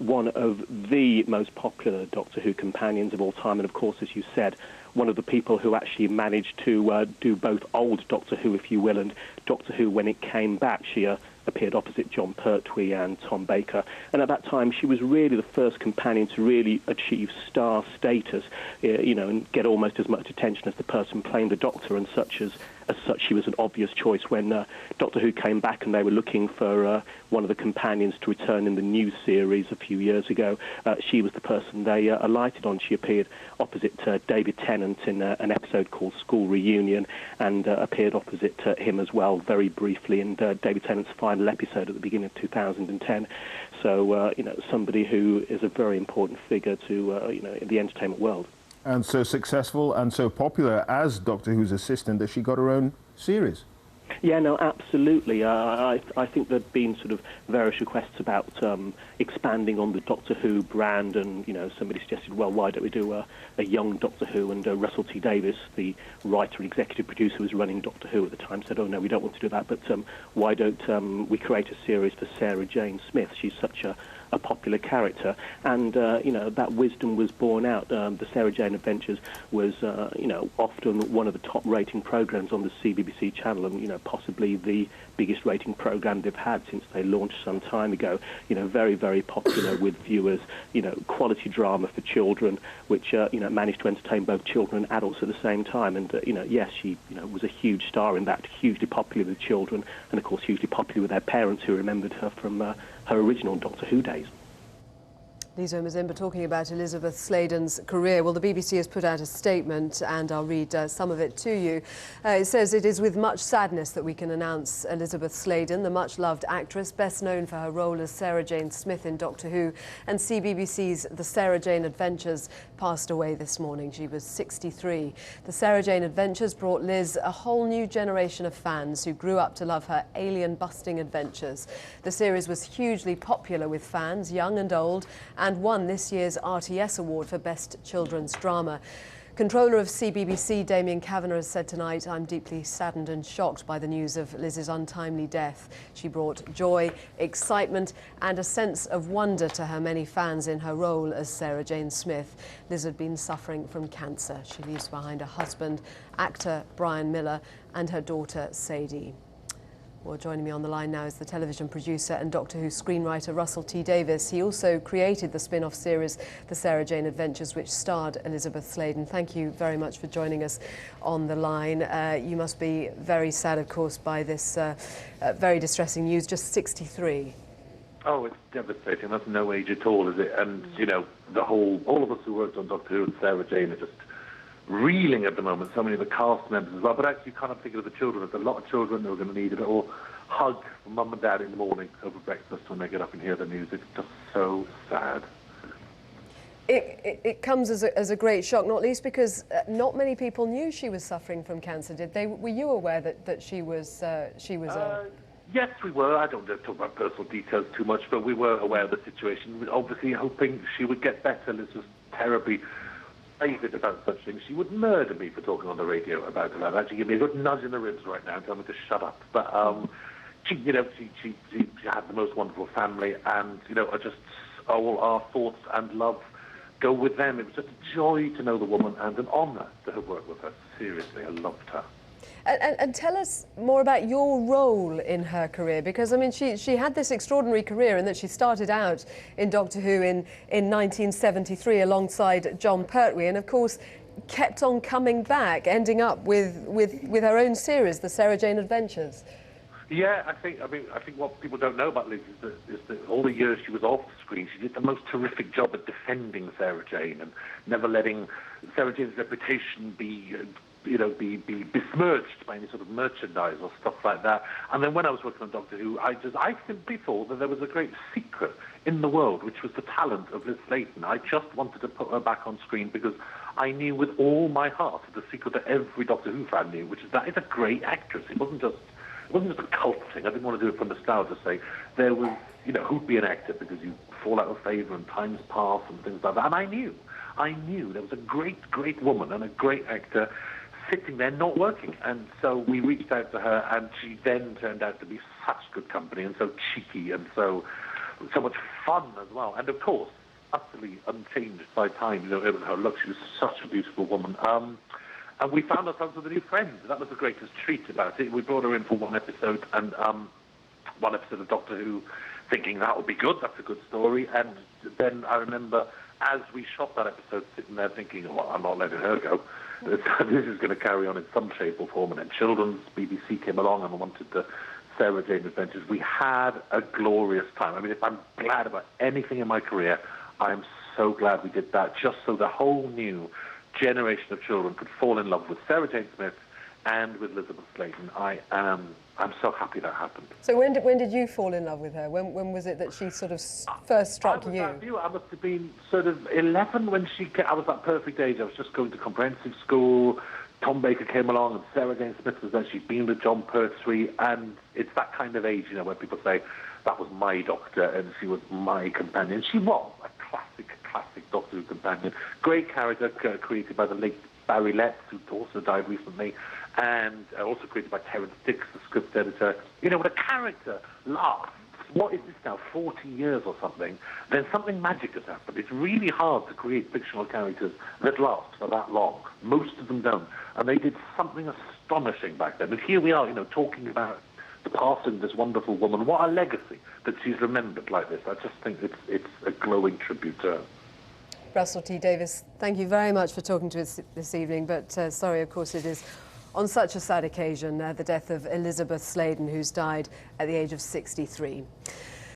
one of the most popular Doctor Who companions of all time, and of course, as you said, one of the people who actually managed to do both old Doctor Who, if you will, and Doctor Who when it came back. She appeared opposite John Pertwee and Tom Baker, and at that time she was really the first companion to really achieve star status, and get almost as much attention as the person playing the Doctor, and as such, she was an obvious choice when Doctor Who came back and they were looking for one of the companions to return in the new series a few years ago. She was the person they alighted on. She appeared opposite David Tennant in an episode called School Reunion, and appeared opposite him as well very briefly in David Tennant's final episode at the beginning of 2010. So, somebody who is a very important figure to, in the entertainment world. And so successful and so popular as Doctor Who's assistant that she got her own series. Yeah, no, absolutely. I think there'd been sort of various requests about expanding on the Doctor Who brand, and somebody suggested, well, why don't we do a young Doctor Who? And Russel T Davies, the writer and executive producer who was running Doctor Who at the time, said, oh no, we don't want to do that, but why don't we create a series for Sarah Jane Smith? She's such a popular character, and that wisdom was borne out. The Sarah Jane Adventures was often one of the top rating programs on the CBBC channel, and possibly the biggest rating program they've had since they launched some time ago. Very, very popular with viewers. Quality drama for children, which managed to entertain both children and adults at the same time. And yes, she was a huge star in that, hugely popular with children, and of course hugely popular with their parents, who remembered her from her original Doctor Who days. Lizo Mazimba talking about Elizabeth Sladen's career. Well, the BBC has put out a statement, and I'll read some of it to you. It says, it is with much sadness that we can announce Elizabeth Sladen, the much-loved actress, best known for her role as Sarah Jane Smith in Doctor Who and CBBC's The Sarah Jane Adventures, passed away this morning. She was 63. The Sarah Jane Adventures brought Liz a whole new generation of fans who grew up to love her alien-busting adventures. The series was hugely popular with fans, young and old, and won this year's RTS Award for Best Children's Drama. Controller of CBBC, Damien Kavanagh, has said tonight, I'm deeply saddened and shocked by the news of Liz's untimely death. She brought joy, excitement and a sense of wonder to her many fans in her role as Sarah Jane Smith. Liz had been suffering from cancer. She leaves behind a husband, actor Brian Miller, and her daughter Sadie. Well, joining me on the line now is the television producer and Doctor Who screenwriter Russel T Davies. He also created the spin-off series The Sarah Jane Adventures, which starred Elizabeth Sladen. Thank you very much for joining us on the line. You must be very sad, of course, by this very distressing news, just 63. Oh, it's devastating. That's no age at all, is it? And, all of us who worked on Doctor Who and Sarah Jane are just reeling at the moment, so many of the cast members as well, but actually you kind of think of the children. There's a lot of children who are going to need a little hug from mum and dad in the morning over breakfast when they get up and hear the news. It's just so sad. It comes as a great shock, not least because not many people knew she was suffering from cancer, did they? Were you aware that she was Yes, we were. I don't talk about personal details too much, but we were aware of the situation. We were obviously hoping she would get better. Liz was terribly private about such things. She would murder me for talking on the radio about it. I'd actually give me a good nudge in the ribs right now and tell me to shut up. But she had the most wonderful family, and all our thoughts and love go with them. It was just a joy to know the woman and an honour to have worked with her. Seriously, I loved her. And tell us more about your role in her career, because, I mean, she had this extraordinary career in that she started out in Doctor Who in 1973 alongside John Pertwee, and, of course, kept on coming back, ending up with her own series, The Sarah Jane Adventures. Yeah, I think what people don't know about Liz is that all the years she was off the screen, she did the most terrific job at defending Sarah Jane and never letting Sarah Jane's reputation be besmirched by any sort of merchandise or stuff like that. And then when I was working on Doctor Who, I simply thought that there was a great secret in the world, which was the talent of Liz Sladen. I just wanted to put her back on screen because I knew with all my heart the secret that every Doctor Who fan knew, which is that it's a great actress. It wasn't just a cult thing. I didn't want to do it for nostalgia sake. There was, who'd be an actor because you fall out of favour and times pass and things like that. And I knew there was a great, great woman and a great actor sitting there not working. And so we reached out to her, and she then turned out to be such good company and so cheeky and so so much fun as well. And of course, utterly unchanged by time. You know, it was her look. She was such a beautiful woman. And we found ourselves with a new friend. That was the greatest treat about it. We brought her in for one episode, and one episode of Doctor Who, thinking that would be good, that's a good story. And then I remember, as we shot that episode, sitting there thinking, well, I'm not letting her go. This is going to carry on in some shape or form. And then Children's, BBC came along and wanted the Sarah Jane Adventures. We had a glorious time. I mean, if I'm glad about anything in my career, I'm so glad we did that, just so the whole new generation of children could fall in love with Sarah Jane Smith and with Elizabeth Sladen. I'm so happy that happened. So when did you fall in love with her? When was it that she sort of first struck you? I must have been sort of 11 when I was that perfect age. I was just going to comprehensive school. Tom Baker came along and Sarah Jane Smith was there. She'd been with John Pertwee, and it's that kind of age, you know, where people say, that was my doctor and she was my companion. She was a classic Doctor Who companion. Great character, created by the late Barry Letts, who also died recently, and also created by Terence Dix, the script editor. You know, when a character lasts, what is this now, 40 years or something, then something magic has happened. It's really hard to create fictional characters that last for that long. Most of them don't. And they did something astonishing back then. And here we are, you know, talking about the passing of this wonderful woman. What a legacy that she's remembered like this. I just think it's a glowing tribute to her. Russell T. Davies, thank you very much for talking to us this evening, but sorry, of course, it is on such a sad occasion, the death of Elizabeth Sladen, who's died at the age of 63.